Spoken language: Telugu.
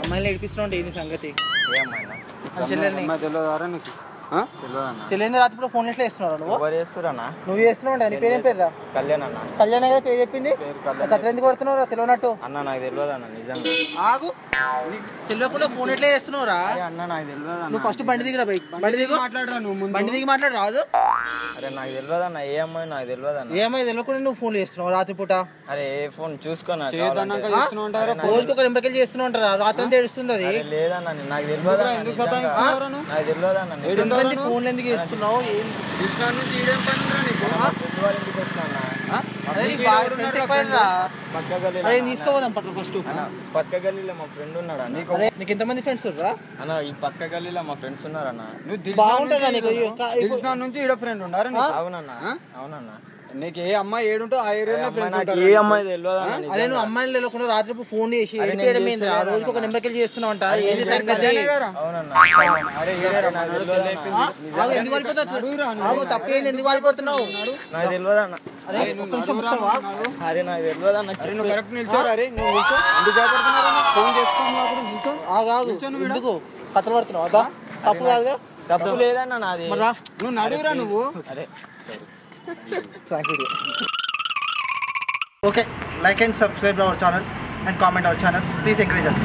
అమ్మాయిని ఏడిపిస్తున్నావు ఏంటి సంగతి? తెలియదు రాత్రి ఇప్పుడు ఫోన్ ఎట్లా చేస్తున్నావు నువ్వు? నువ్వు చేస్తున్నావు. నీ పేరేం పేరు? కళ్యాణ్ అన్న. కళ్యాణ్ కదా పేరు చెప్పింది. కత్తి ఎందుకు కొడుతున్నావు తెలియనట్టు? అన్న నాకు తెలియదు అన్న, నిజంగా. ఆగు, తెలియకుండా ఫోన్ ఎట్లా చేస్తున్నావురా? అన్న నాకు తెలియదు. నువ్వు ఫస్ట్ బండి దిగిరా, బైక్ బండి దిగు, మాట్లాడరా. నువ్వు బండి దిగి మాట్లాడు రాదు. అరే నాకు తెలియదు అన్న, ఏ అమ్మాయి నాకు తెలియదు అన్న. ఏ అమ్మాయి తెలియకుండా నువ్వు ఫోన్ చేస్తున్నావు రాత్రిపూట? అరే ఏ ఫోన్ చూసుకున్నా, రోజుకి ఒక నిమ్మకాయలు చేస్తున్నావు అంటారా? రాత్రి అంతా ఏడుస్తుంది అది. లేదన్న నాకు తెలియదు. నాకు తెలియదు అన్న. ఫోన్లు ఎందుకు చేస్తున్నావు? తీసుకోదాం పట్ల ఫస్ట్. పక్క గల్లీలో మా ఫ్రెండ్ ఉన్నాడు అన్న. నీకు ఎంతమంది ఫ్రెండ్స్ రా అన్న? ఈ పక్క గల్లీలో మా ఫ్రెండ్స్ ఉన్నారు అన్న. బాగుంటారా నీకు? నుంచి ఈడ ఫ్రెండ్ ఉన్నారు. అవునన్నా, అవునన్నా. నీకు ఏ అమ్మాయి ఏడుంటో ఆ ఏరియాలో ఫ్రెండ్స్. ఏ అమ్మాయి తెలియదు. అదే నువ్వు అమ్మాయిలు తెలియకుండా రాత్రి ఫోన్ చేసి రోజుకి ఒక నిమ్మకాయలు చేస్తున్నావు అంట. ఏంటి సంగతి? ఎందుకు వెళ్ళిపోతావు? తప్పేంది, ఎందుకు వెళ్ళిపోతున్నావు? నాకు తెలియదు అన్న. అరే ఒక్క నిమిషం వస్తావా? అరే నాకు తెలియదు అన్న. నువ్వు కరెక్ట్ నిల్చోరా? అరే నువ్వు నిల్చో. ఫోన్ చేసుకున్నప్పుడు నిల్చో. ఆగు, ఎందుకు కథలు పడుతున్నావు? అదా తప్పు కాదుగా. తప్పు లేదన్న నాది. నువ్వు నడువురా నువ్వు. అరే okay, like and subscribe our channel and comment our channel. Please encourage us.